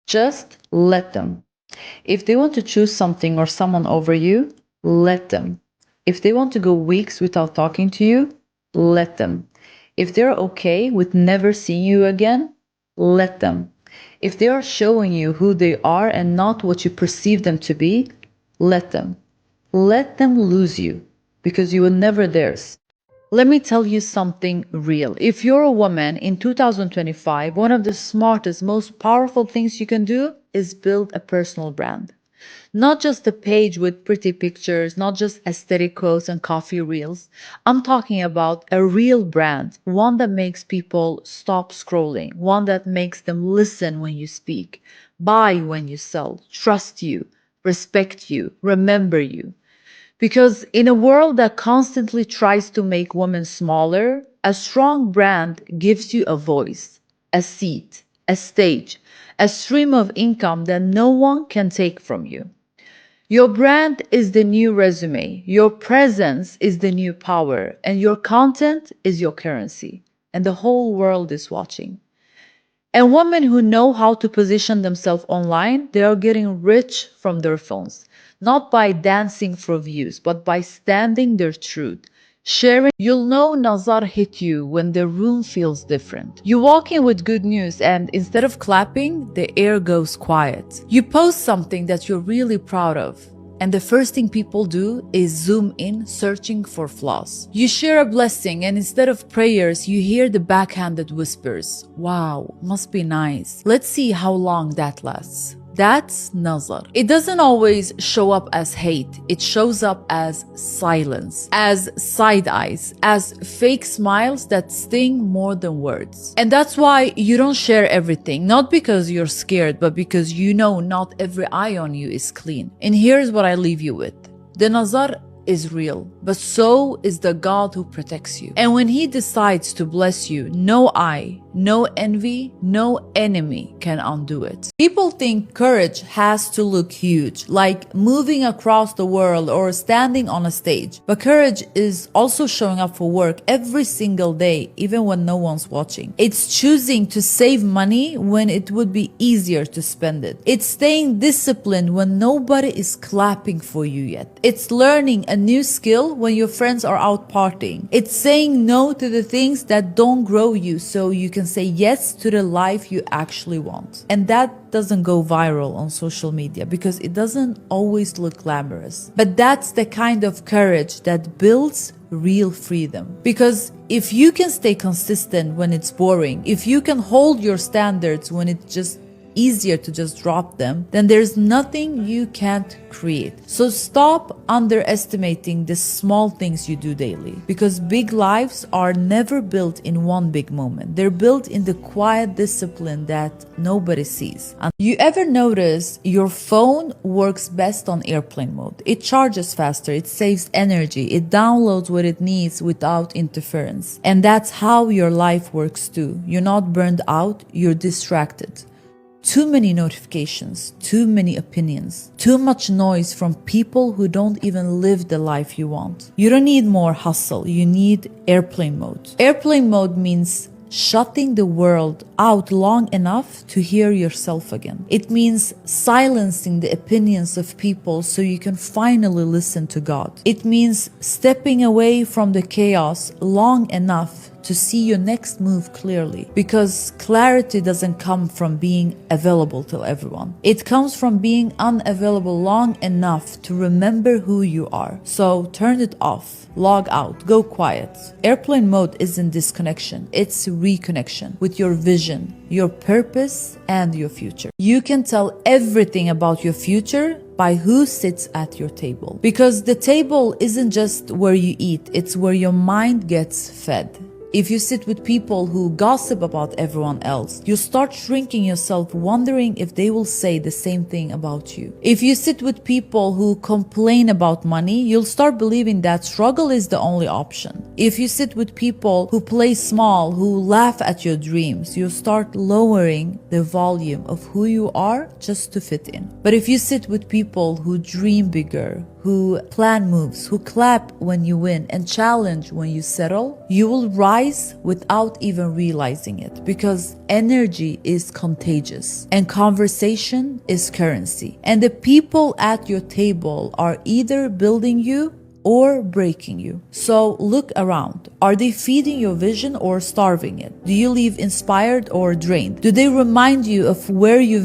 Just let them. If they want to choose something or someone over you, let them. If they want to go weeks without talking to you, let them. If they're okay with never seeing you again, let them. If they are showing you who they are and not what you perceive them to be, let them. Let them lose you because you were never theirs. Let me tell you something real. If you're a woman in 2025, one of the smartest, most powerful things you can do is build a personal brand. Not just a page with pretty pictures, not just aesthetic quotes and coffee reels. I'm talking about a real brand, one that makes people stop scrolling, one that makes them listen when you speak, buy when you sell, trust you, respect you, remember you. Because in a world that constantly tries to make women smaller, a strong brand gives you a voice, a seat, a stage, a stream of income that no one can take from you. Your brand is the new resume, your presence is the new power, and your content is your currency. And the whole world is watching. And women who know how to position themselves online, they are getting rich from their phones, not by dancing for views, but by standing their truth. Sharing, you'll know Nazar hit you when the room feels different. You walk in with good news, and instead of clapping, the air goes quiet. You post something that you're really proud of, and the first thing people do is zoom in, searching for flaws. You share a blessing, and instead of prayers, you hear the backhanded whispers. Wow, must be nice. Let's see how long that lasts. That's nazar. It doesn't always show up as hate. It shows up as silence, as side eyes, as fake smiles that sting more than words. And that's why you don't share everything, not because you're scared, but because you know not every eye on you is clean. And here's what I leave you with. The nazar is real, but so is the God who protects you. And when He decides to bless you, no eye, no envy, no enemy can undo it. People think courage has to look huge, like moving across the world or standing on a stage. But courage is also showing up for work every single day, even when no one's watching. It's choosing to save money when it would be easier to spend it. It's staying disciplined when nobody is clapping for you yet. It's learning a new skill when your friends are out partying. It's saying no to the things that don't grow you so you can say yes to the life you actually want. And that doesn't go viral on social media because it doesn't always look glamorous. But that's the kind of courage that builds real freedom. Because if you can stay consistent when it's boring, if you can hold your standards when it's just easier to just drop them, then there's nothing you can't create. So stop underestimating the small things you do daily, because big lives are never built in one big moment. They're built in the quiet discipline that nobody sees. And you ever notice your phone works best on airplane mode? It charges faster, it saves energy, it downloads what it needs without interference. And that's how your life works too. You're not burned out, you're distracted. Too many notifications, too many opinions, too much noise from people who don't even live the life you want. You don't need more hustle, you need airplane mode. Airplane mode means shutting the world out long enough to hear yourself again. It means silencing the opinions of people so you can finally listen to God. It means stepping away from the chaos long enough to see your next move clearly, because clarity doesn't come from being available to everyone. It comes from being unavailable long enough to remember who you are. So turn it off, log out, go quiet. Airplane mode isn't disconnection, it's reconnection with your vision, your purpose, and your future. You can tell everything about your future by who sits at your table. Because the table isn't just where you eat, it's where your mind gets fed. If you sit with people who gossip about everyone else, you start shrinking yourself, wondering if they will say the same thing about you. If you sit with people who complain about money, you'll start believing that struggle is the only option. If you sit with people who play small, who laugh at your dreams, you'll start lowering the volume of who you are just to fit in. But if you sit with people who dream bigger, who plan moves, who clap when you win and challenge when you settle, you will rise rise without even realizing it, because energy is contagious and conversation is currency. And the people at your table are either building you or breaking you. So look around. Are they feeding your vision or starving it? Do you leave inspired or drained? Do they remind you of where you've